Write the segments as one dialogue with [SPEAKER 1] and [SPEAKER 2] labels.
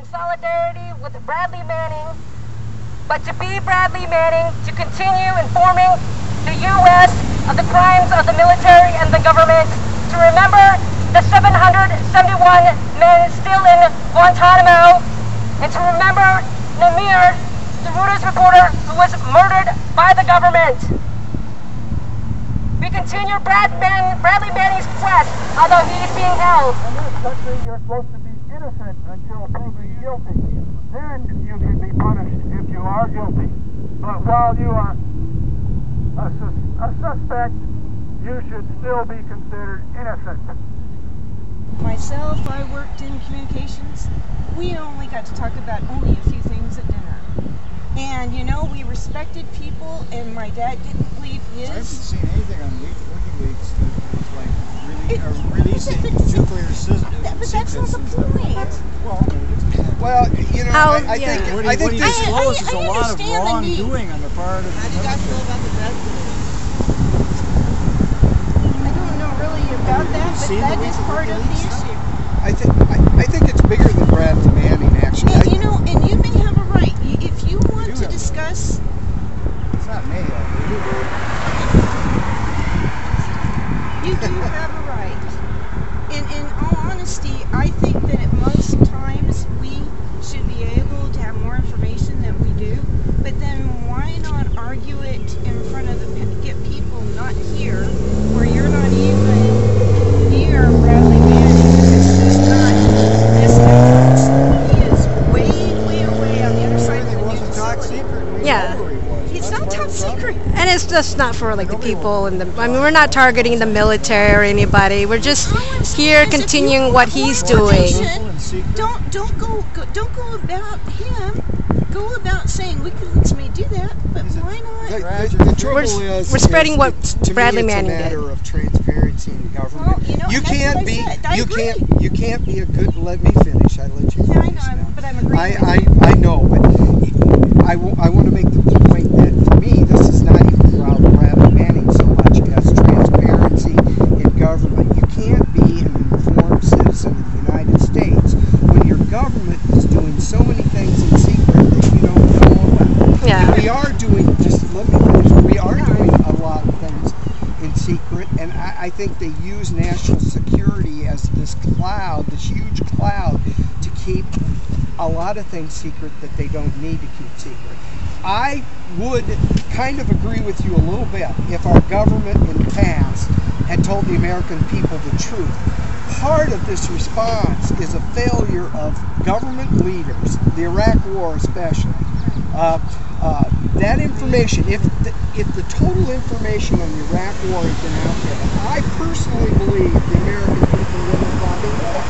[SPEAKER 1] in solidarity with Bradley Manning, but to be Bradley Manning, to continue informing the U.S. of the crimes of the military and the government, to remember the 771 men still in Guantanamo, and to remember Namir, the Reuters reporter who was murdered by the government. We continue Bradley Manning's quest, although he is being held.
[SPEAKER 2] In this country, you're supposed to be innocent until proven guilty. Then you can be punished if you are guilty. But while you are a suspect, you should still be considered innocent.
[SPEAKER 3] Myself, I worked in communications. We only got to talk about only a few things at dinner. And you know, we respected people, and my dad didn't leave his.
[SPEAKER 4] I haven't seen anything on WikiLeaks that was like releasing nuclear systems.
[SPEAKER 3] But that's not the point.
[SPEAKER 4] Well, you know, I
[SPEAKER 3] yeah.
[SPEAKER 4] think what he disclosed is a lot of
[SPEAKER 3] understand
[SPEAKER 4] wrongdoing on the part of.
[SPEAKER 5] How do you guys feel about the death
[SPEAKER 3] I don't know really about that, but that is part of the issue.
[SPEAKER 4] I think it's bigger than Bradley Manning, actually.
[SPEAKER 3] And, you know, and you may have a right. If you want to discuss...
[SPEAKER 4] It's not me.
[SPEAKER 3] You do have a right. And in all honesty, I think that at most times we should be able to have more information than we do. But then why not argue it in front of get people not here, where you're not even near Bradley Manning. It's just not this difference. He is way away on the other side of the new facility.
[SPEAKER 6] Yeah.
[SPEAKER 3] It's not top secret.
[SPEAKER 6] And it's just not for like the people and I mean, we're not targeting the military or anybody. We're just here continuing what he's doing.
[SPEAKER 3] Don't go about him. Go about saying WikiLeaks may do that, but why not?
[SPEAKER 4] The trouble
[SPEAKER 6] we're spreading what Bradley Manning did.
[SPEAKER 4] It's a matter of transparency in government.
[SPEAKER 3] Well, you know,
[SPEAKER 4] you can't be. You can't be a good. Let me finish. I let you finish.
[SPEAKER 3] Yeah, I know, but I'm agreeing.
[SPEAKER 4] I know, but I want to make the point that to me this is not even about Bradley Manning so much as transparency in government. You can't be an informed citizen of the United States when your government is doing so many things in secret that you don't know about.
[SPEAKER 6] Yeah.
[SPEAKER 4] And we are doing, just let me finish, we are doing a lot of things in secret, and I think they use national security as this cloud, this huge cloud, to keep a lot of things secret that they don't need to keep secret. I would kind of agree with you a little bit if our government in the past had told the American people the truth. Part of this response is a failure of government leaders, the Iraq War especially. That information, if the total information on the Iraq War had been out there, I personally believe the American people would have thought they would.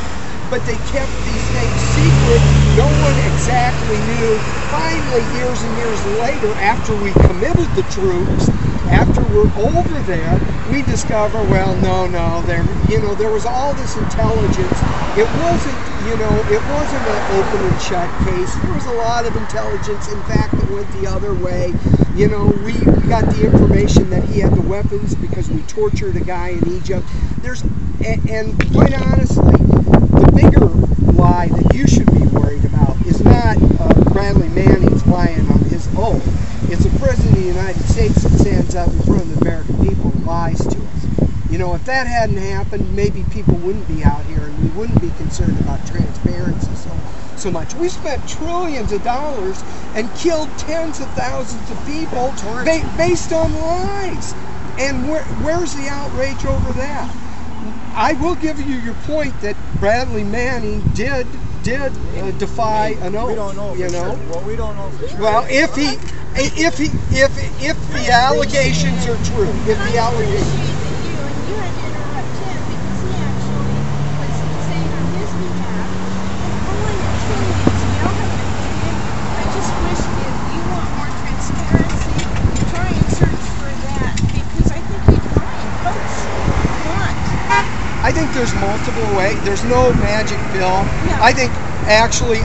[SPEAKER 4] But they kept these things secret. No one exactly knew. Finally, years and years later, after we committed the troops, after we're over there, we discover, well, no, there was all this intelligence. It wasn't, it wasn't an open and shut case. There was a lot of intelligence, in fact, that went the other way. We got the information that he had the weapons because we tortured a guy in Egypt. And quite honestly, the bigger lie that you should be worried about is not Bradley Manning's lying on his oath. It's the President of the United States that stands up in front of the American people and lies to us. If that hadn't happened, maybe people wouldn't be out here and we wouldn't be concerned about transparency so much. We spent trillions of dollars and killed tens of thousands of people based on lies. And where's the outrage over that? I will give you your point that Bradley Manning did defy an oath. We don't know. Well, we don't know for sure.
[SPEAKER 5] Well,
[SPEAKER 4] if the allegations are true, if the allegations.
[SPEAKER 3] You had to interrupt him because he actually was saying on his behalf, and all I'm telling you is we all have an opinion. I just wish if you want more transparency, try and search for that because I think you'd find folks want.
[SPEAKER 4] I think there's multiple ways. There's no magic pill.
[SPEAKER 3] No.
[SPEAKER 4] I think actually,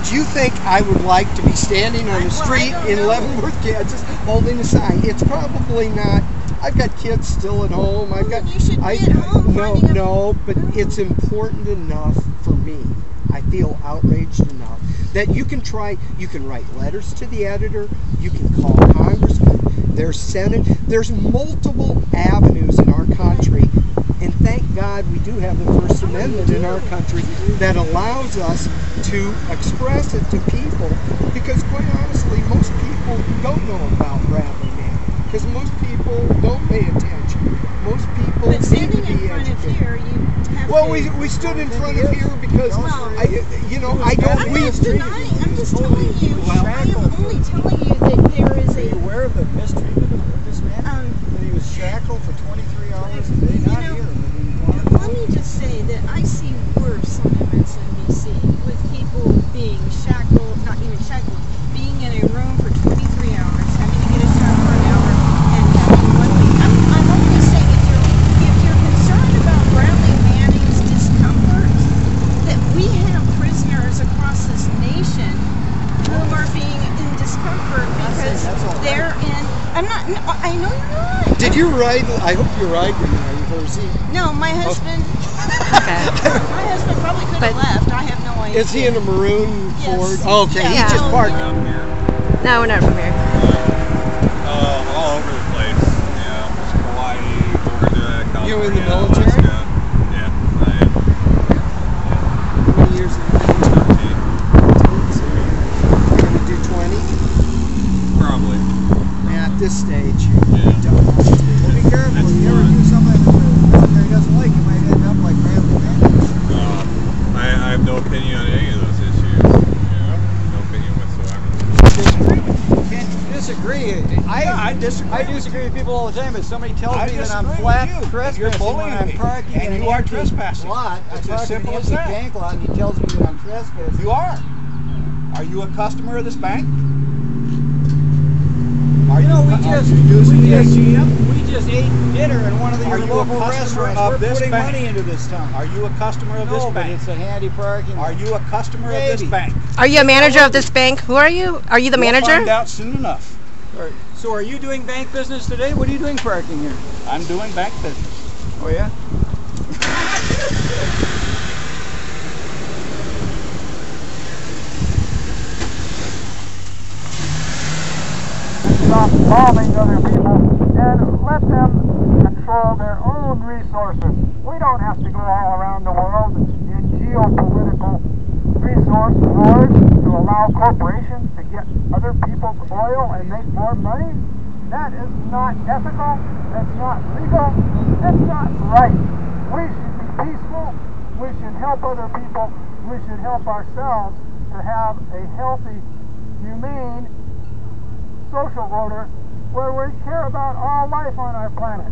[SPEAKER 4] do you think I would like to be standing on the street in Leavenworth, Kansas, holding a sign? It's probably not. I've got kids still at home.
[SPEAKER 3] You should be at home.
[SPEAKER 4] No, but it's important enough for me. I feel outraged enough that you can write letters to the editor, you can call congressmen, there's Senate, there's multiple avenues in our country, and thank God we do have the First Amendment in our country that allows us to express it to people, because quite honestly, most people don't know about Bradley Manning, because most people don't pay attention. Most people
[SPEAKER 3] But
[SPEAKER 4] need to
[SPEAKER 3] standing in
[SPEAKER 4] be
[SPEAKER 3] front of
[SPEAKER 4] educated.
[SPEAKER 3] here, you have
[SPEAKER 4] Well,
[SPEAKER 3] to...
[SPEAKER 4] we stood in front of here because,
[SPEAKER 3] Well,
[SPEAKER 4] I don't...
[SPEAKER 3] I'm not denying, I'm just telling you, I am only telling you that there is
[SPEAKER 5] Are you
[SPEAKER 3] a...
[SPEAKER 5] aware of the mistreatment of this man? That he was shackled for 23 hours a day, not here.
[SPEAKER 3] Let me just say that I see worse on MSNBC with people being shackled, not even shackled, being in a room for 23 hours, having to get a shower for an hour, and having 1 week. I'm only saying if you're concerned about Bradley Manning's discomfort, that we have prisoners across this nation who are being in discomfort because they're in... I'm not... No, I know you're not.
[SPEAKER 4] Did you ride? I hope you ride when you Jersey.
[SPEAKER 3] No, my husband...
[SPEAKER 6] Okay.
[SPEAKER 3] My husband probably could have left. I have no idea.
[SPEAKER 4] Is he in a maroon Ford?
[SPEAKER 3] Yes.
[SPEAKER 4] Oh, okay,
[SPEAKER 6] Yeah.
[SPEAKER 4] he just parked.
[SPEAKER 7] Down here.
[SPEAKER 6] No, we're not from here.
[SPEAKER 7] All over the place. Yeah, Hawaii, Georgia, California.
[SPEAKER 4] You in the military?
[SPEAKER 7] Alaska. Yeah, I am.
[SPEAKER 4] How many years have you been? 13. So you're going to do 20?
[SPEAKER 7] Probably.
[SPEAKER 4] At this stage,
[SPEAKER 7] Yeah.
[SPEAKER 4] you don't have to.
[SPEAKER 5] Well, be careful. If you ever do something that the military doesn't like, you might end up like Bradley Manning.
[SPEAKER 7] I have no opinion on any of those issues. No opinion whatsoever.
[SPEAKER 5] Can't disagree. I disagree. I disagree with people all the time, but somebody tells me that I'm flat trespassing when I'm parking in an empty lot. It's as simple as that. Bank lot, and he tells me that I'm trespassing. You are. Are you a customer of this bank? You know, we just ate dinner in one of your local restaurants. We're putting money into this town. Are you a customer of this bank? No, but it's a handy parking lot. Are you a customer of this bank?
[SPEAKER 6] Are you a manager of this bank? Who are you? Are you the manager?
[SPEAKER 5] We'll find out soon enough. So are you doing bank business today? What are you doing parking here? I'm doing bank business. Oh, yeah?
[SPEAKER 2] Stop bombing other people and let them control their own resources. We don't have to go all around the world in geopolitical resource wars to allow corporations to get other people's oil and make more money. That is not ethical, that's not legal, that's not right. We should be peaceful, we should help other people, we should help ourselves to have a healthy, humane social order where we care about all life on our planet.